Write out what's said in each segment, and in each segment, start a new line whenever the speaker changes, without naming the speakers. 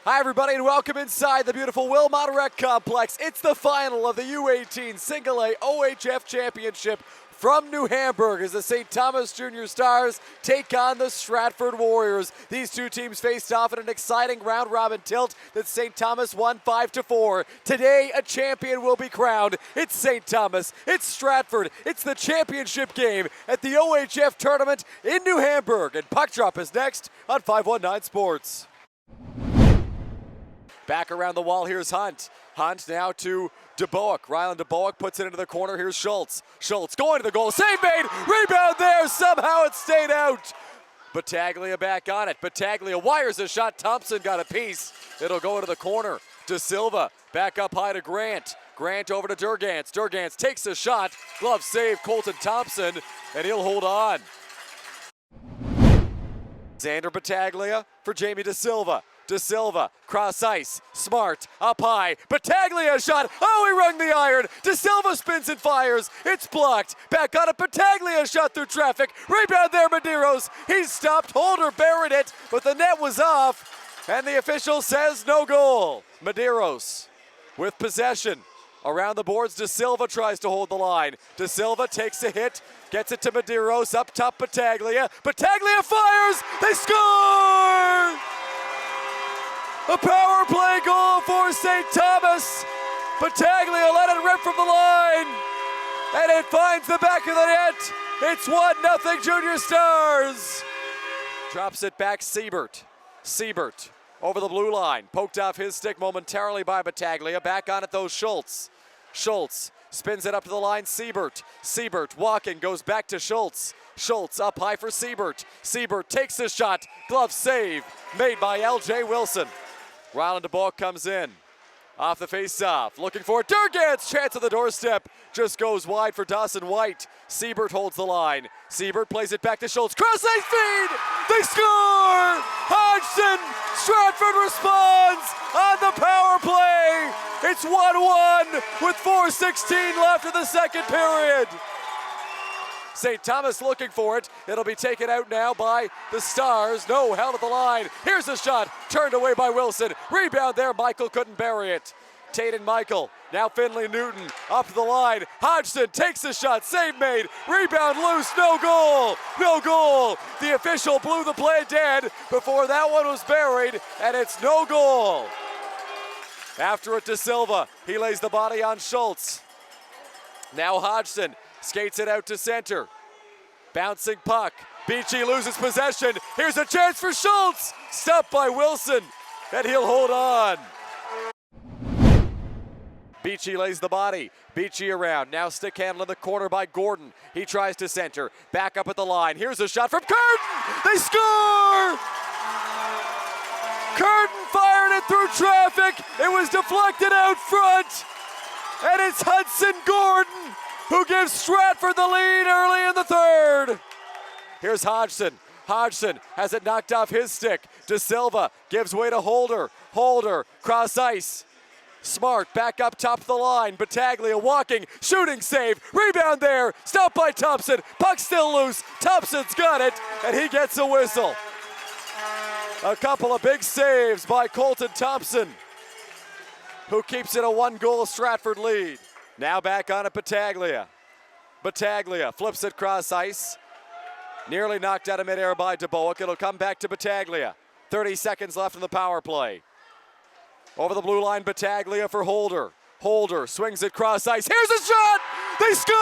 Hi everybody and welcome inside the beautiful Wilmot Rec Complex. It's the final of the U18 A OHF Championship from New Hamburg as the St. Thomas Junior Stars take on the Stratford Warriors. These two teams faced off in an exciting round-robin tilt that St. Thomas won 5-4. Today, a champion will be crowned. It's St. Thomas, it's Stratford, it's the championship game at the OHF tournament in New Hamburg. And puck drop is next on 519 Sports. Back around the wall, here's Hunt. Hunt now to DeBoek. Rylan DeBoek puts it into the corner. Here's Schultz. Schultz going to the goal. Save made. Rebound there. Somehow it stayed out. Battaglia back on it. Battaglia wires a shot. Thompson got a piece. It'll go into the corner. De Silva back up high to Grant. Grant over to Durgans. Durgans takes a shot. Glove save Colton Thompson, and he'll hold on. Xander Battaglia for Jamie De Silva. De Silva, cross ice, Smart, up high, Battaglia shot, oh, he rung the iron, De Silva spins and fires, it's blocked, back on it, Battaglia shot through traffic, rebound there, Medeiros, he's stopped, Holder buried it, but the net was off, and the official says no goal. Medeiros with possession. Around the boards, De Silva tries to hold the line. De Silva takes a hit, gets it to Medeiros, up top Battaglia, Battaglia fires, they score! A power play goal for St. Thomas. Battaglia let it rip from the line, and it finds the back of the net. It's 1-0 Junior Stars. Drops it back, Siebert. Siebert over the blue line, poked off his stick momentarily by Battaglia. Back on it though, Schultz. Schultz spins it up to the line, Siebert. Siebert walking, goes back to Schultz. Schultz up high for Siebert. Siebert takes the shot, glove save made by L.J. Wilson. Rylan DeBoek comes in, off the face-off, looking for Durgans, chance at the doorstep, just goes wide for Dawson White. Siebert holds the line. Siebert plays it back to Schultz, cross-ice feed, they score! Hodgson, Stratford responds on the power play. It's 1-1 with 4:16 left in the second period. St. Thomas looking for it. It'll be taken out now by the Stars. No, held at the line. Here's a shot, turned away by Wilson. Rebound there, Michael couldn't bury it. Tate and Michael, now Finley Newton, up to the line. Hodgson takes the shot, save made. Rebound loose, no goal, no goal. The official blew the play dead before that one was buried, and it's no goal. After it, De Silva, he lays the body on Schultz. Now Hodgson skates it out to center. Bouncing puck. Beachy loses possession. Here's a chance for Schultz. Stopped by Wilson, and he'll hold on. Beachy lays the body. Beachy around. Now stick handle in the corner by Gordon. He tries to center. Back up at the line. Here's a shot from Curtin. They score! Curtin fired it through traffic. It was deflected out front. And it's Hudson Gordon who gives Stratford the lead early in the third. Here's Hodgson. Hodgson has it knocked off his stick. De Silva gives way to Holder. Holder, cross ice. Smart back up top of the line. Battaglia walking, shooting save. Rebound there, stopped by Thompson. Puck still loose. Thompson's got it, and he gets a whistle. A couple of big saves by Colton Thompson, who keeps it a 1-goal Stratford lead. Now back on it, Battaglia. Battaglia flips it cross ice. Nearly knocked out of midair by DeBoek. It'll come back to Battaglia. 30 seconds left in the power play. Over the blue line, Battaglia for Holder. Holder swings it cross ice. Here's a shot! They score!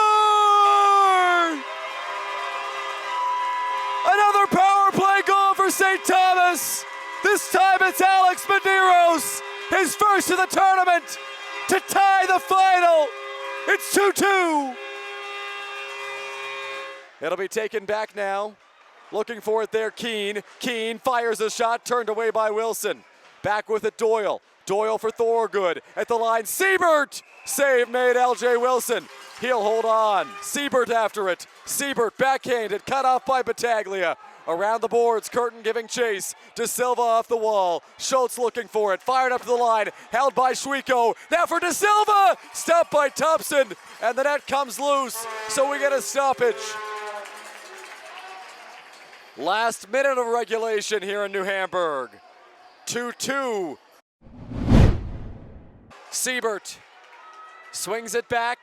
Another power play goal for St. Thomas. This time it's Alex Medeiros, his first of the tournament, to tie the final. It's 2-2. It'll be taken back now. Looking for it there, Keane. Keane fires a shot, turned away by Wilson. Back with it, Doyle. Doyle for Thorgood. At the line, Siebert. Save made, L.J. Wilson. He'll hold on. Siebert after it. Siebert backhanded, cut off by Battaglia. Around the boards, Curtin giving chase. De Silva off the wall. Schultz looking for it. Fired up to the line. Held by Schwieko. Now for De Silva. Stopped by Thompson. And the net comes loose. So we get a stoppage. Last minute of regulation here in New Hamburg. 2-2 Siebert swings it back.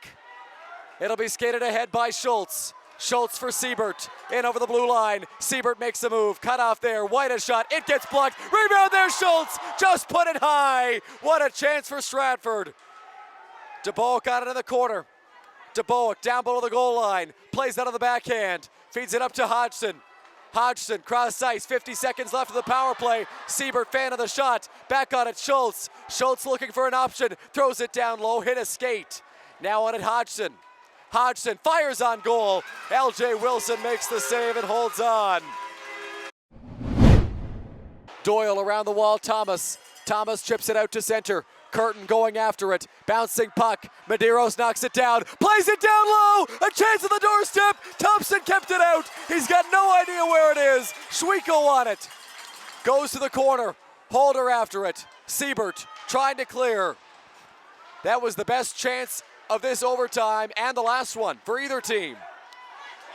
It'll be skated ahead by Schultz. Schultz for Siebert, in over the blue line. Siebert makes a move, cut off there, White a shot, it gets blocked. Rebound there, Schultz, just put it high. What a chance for Stratford. DeBoek got it in the corner. DeBoek down below the goal line, plays out of the backhand, feeds it up to Hodgson. Hodgson, cross ice, 50 seconds left of the power play. Siebert fan of the shot, back on it, Schultz. Schultz looking for an option, throws it down low, hit a skate. Now on it, Hodgson. Hodgson fires on goal. LJ Wilson makes the save and holds on. Doyle around the wall, Thomas. Thomas chips it out to center. Curtin going after it. Bouncing puck. Medeiros knocks it down. Plays it down low. A chance at the doorstep. Thompson kept it out. He's got no idea where it is. Schwiko on it. Goes to the corner. Holder after it. Siebert trying to clear. That was the best chance of this overtime and the last one for either team.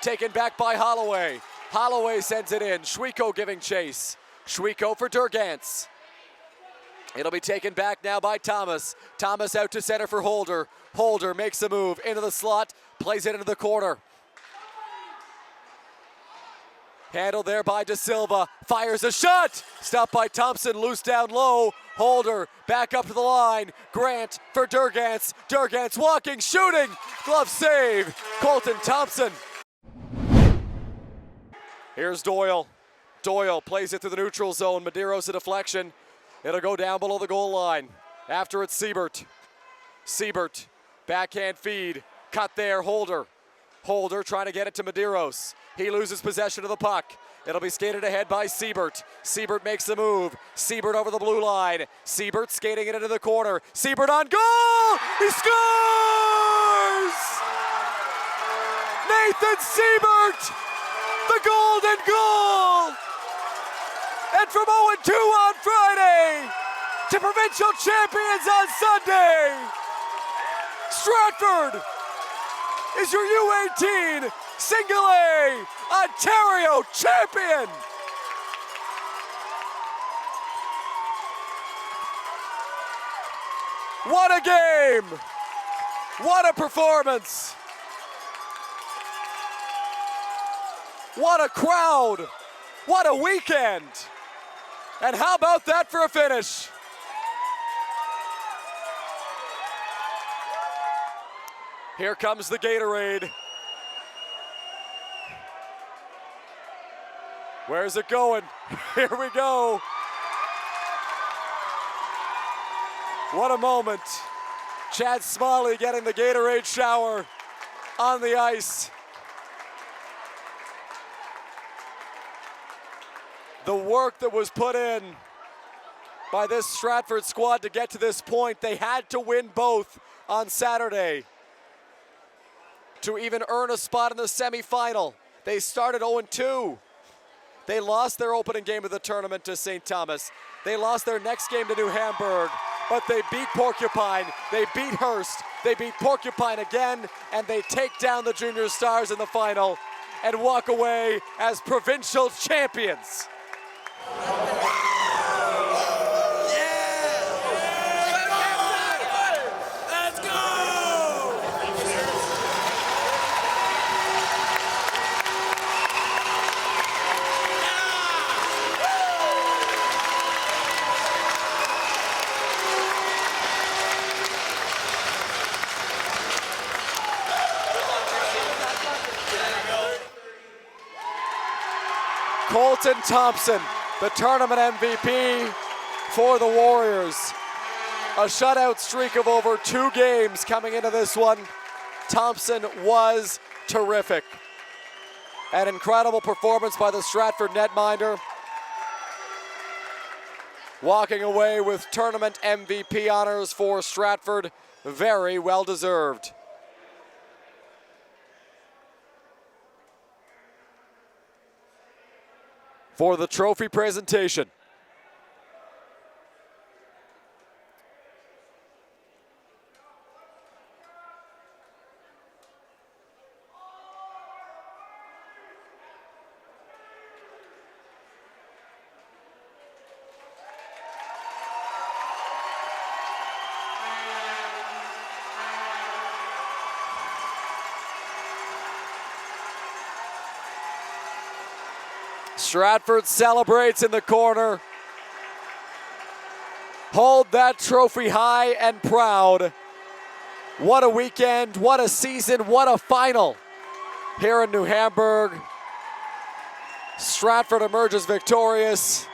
Taken back by Holloway. Holloway sends it in. Schwiko giving chase. Schwiko for Durgantz. It'll be taken back now by Thomas. Thomas out to center for Holder. Holder makes a move into the slot, plays it into the corner. Handled there by De Silva. Fires a shot. Stopped by Thompson, loose down low. Holder back up to the line. Grant for Durgantz. Durgantz walking, shooting. Glove save. Colton Thompson. Here's Doyle. Doyle plays it through the neutral zone. Medeiros a deflection. It'll go down below the goal line. After it's Siebert. Siebert, backhand feed. Cut there, Holder. Holder trying to get it to Medeiros. He loses possession of the puck. It'll be skated ahead by Siebert. Siebert makes the move. Siebert over the blue line. Siebert skating it into the corner. Siebert on goal! He scores! Nathan Siebert! The golden goal! And from 0-2 on Friday to provincial champions on Sunday, Stratford is your U18 Single A Ontario champion. What a game! What a performance! What a crowd! What a weekend! And how about that for a finish? Here comes the Gatorade. Where's it going? Here we go. What a moment. Chad Smalley getting the Gatorade shower on the ice. The work that was put in by this Stratford squad to get to this point, they had to win both on Saturday to even earn a spot in the semifinal. They started 0-2. They lost their opening game of the tournament to St. Thomas. They lost their next game to New Hamburg, but they beat Porcupine, they beat Hearst, they beat Porcupine again, and they take down the Junior Stars in the final and walk away as provincial champions. Colton Thompson, the tournament MVP for the Warriors. A shutout streak of over 2 games coming into this one. Thompson was terrific. An incredible performance by the Stratford netminder. Walking away with tournament MVP honors for Stratford. Very well deserved. For the trophy presentation, Stratford celebrates in the corner. Hold that trophy high and proud. What a weekend, what a season, what a final here in New Hamburg. Stratford emerges victorious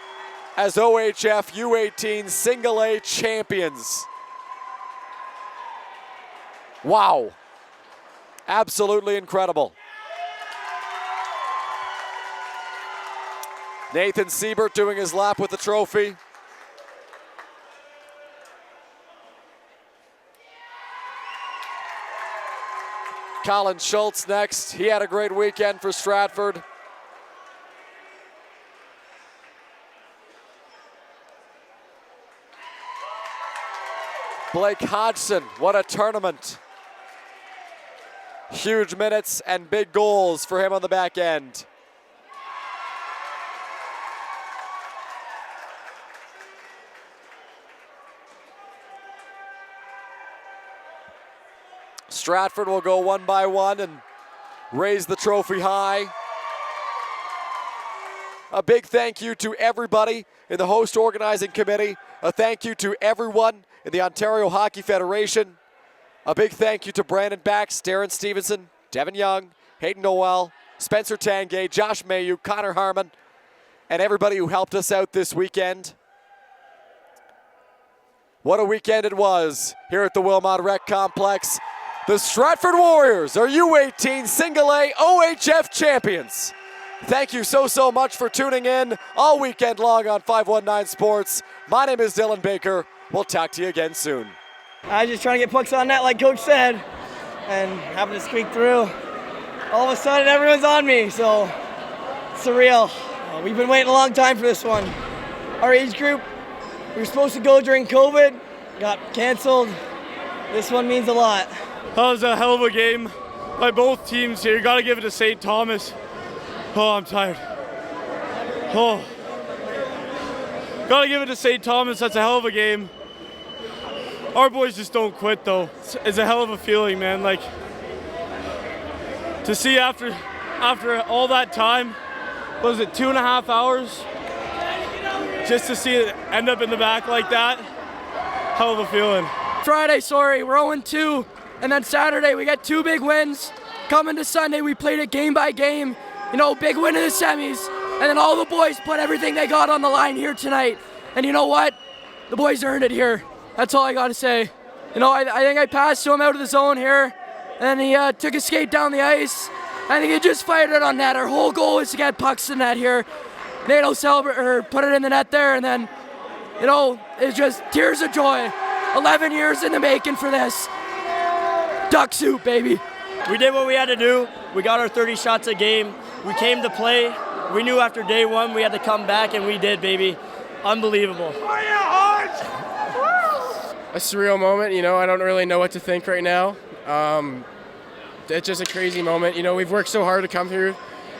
as OHF U18 Single A champions. Wow, absolutely incredible. Nathan Siebert doing his lap with the trophy. Colin Schultz next. He had a great weekend for Stratford. Blake Hodgson, what a tournament. Huge minutes and big goals for him on the back end. Stratford will go one by one and raise the trophy high. A big thank you to everybody in the host organizing committee. A thank you to everyone in the Ontario Hockey Federation. A big thank you to Brandon Bax, Darren Stevenson, Devin Young, Hayden Noel, Spencer Tangay, Josh Mayu, Connor Harmon, and everybody who helped us out this weekend. What a weekend it was here at the Wilmot Rec Complex. The Stratford Warriors are U18 Single A OHF champions. Thank you so much for tuning in all weekend long on 519 Sports. My name is Dylan Baker. We'll talk to you again soon.
I was just trying to get pucks on net like Coach said and having to squeak through. All of a sudden everyone's on me, so surreal. We've been waiting a long time for this one. Our age group, we were supposed to go during COVID, got canceled. This one means a lot.
That was a hell of a game by both teams here. You got to give it to St. Thomas. Oh, I'm tired. Oh. Got to give it to St. Thomas. That's a hell of a game. Our boys just don't quit, though. It's a hell of a feeling, man. Like, to see after all that time, what was it, 2.5 hours? Just to see it end up in the back like that, hell of a feeling.
Friday, we're 0-2. And then Saturday, we got 2 big wins. Coming to Sunday, we played it game by game. You know, big win in the semis. And then all the boys put everything they got on the line here tonight. And you know what? The boys earned it here. That's all I got to say. You know, I think I passed to him out of the zone here. And then he took a skate down the ice. I think he just fired it on net. Our whole goal is to get pucks in net here. Nato celebrate or put it in the net there. And then, you know, it's just tears of joy. 11 years in the making for this. Duck soup, baby.
We did what we had to do. We got our 30 shots a game. We came to play. We knew after day one we had to come back, and we did, baby. Unbelievable.
A surreal moment, you know, I don't really know what to think right now. It's just a crazy moment. You know, we've worked so hard to come here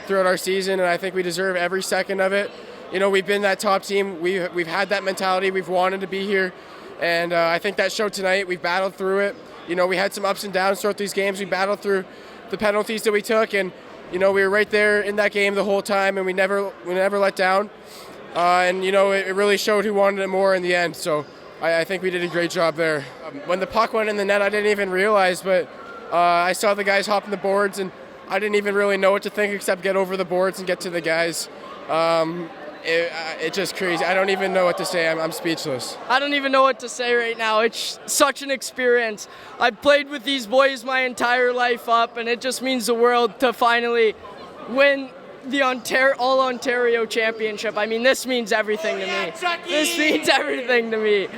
throughout our season, and I think we deserve every second of it. You know, we've been that top team. We've had that mentality. We've wanted to be here, and I think that showed tonight. We've battled through it. You know, we had some ups and downs throughout these games. We battled through the penalties that we took, and you know, we were right there in that game the whole time, and we never let down. And you know, it really showed who wanted it more in the end. So I think we did a great job there. When the puck went in the net, I didn't even realize, but I saw the guys hopping the boards, and I didn't even really know what to think except get over the boards and get to the guys. It's just crazy. I don't even know what to say. I'm speechless.
I don't even know what to say right now. It's such an experience. I've played with these boys my entire life up, and it just means the world to finally win the All Ontario Championship. I mean, this means everything to me. This means everything to me.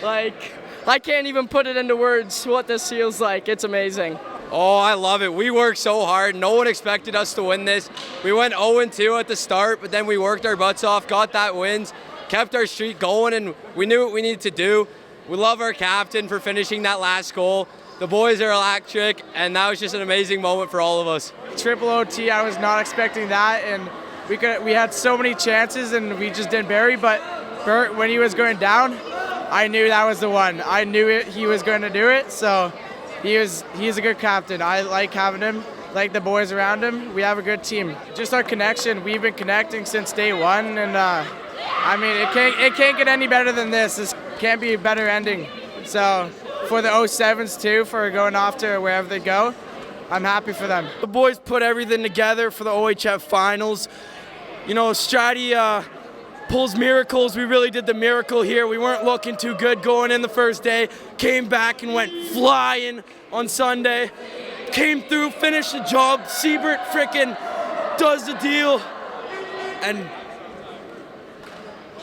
Like, I can't even put it into words what this feels like. It's amazing.
Oh, I love it. We worked so hard. No one expected us to win this. We went 0-2 at the start, but then we worked our butts off, got that wins, kept our streak going, and we knew what we needed to do. We love our captain for finishing that last goal. The boys are electric, and that was just an amazing moment for all of us.
Triple OT, I was not expecting that, and we had so many chances, and we just didn't bury, but Bert, when he was going down, I knew that was the one. I knew he was going to do it, so he's a good captain. I like having him. like the boys around him. We have a good team. Just our connection. We've been connecting since day one, and I mean, it can't get any better than this. This can't be a better ending. So for the 07s too, for going off to wherever they go, I'm happy for them.
The boys put everything together for the OHF finals. You know, Stratty pulls miracles. We really did the miracle here. We weren't looking too good going in the first day. Came back and went flying on Sunday. Came through, finished the job. Siebert frickin' does the deal. And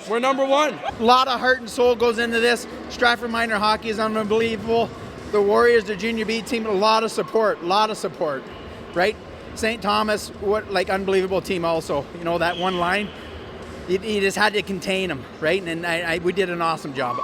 we're number one.
A lot of heart and soul goes into this. Stratford minor hockey is unbelievable. The Warriors, the junior B team, a lot of support, right? St. Thomas, what like unbelievable team also. You know, that one line, you just had to contain them, right? And we did an awesome job.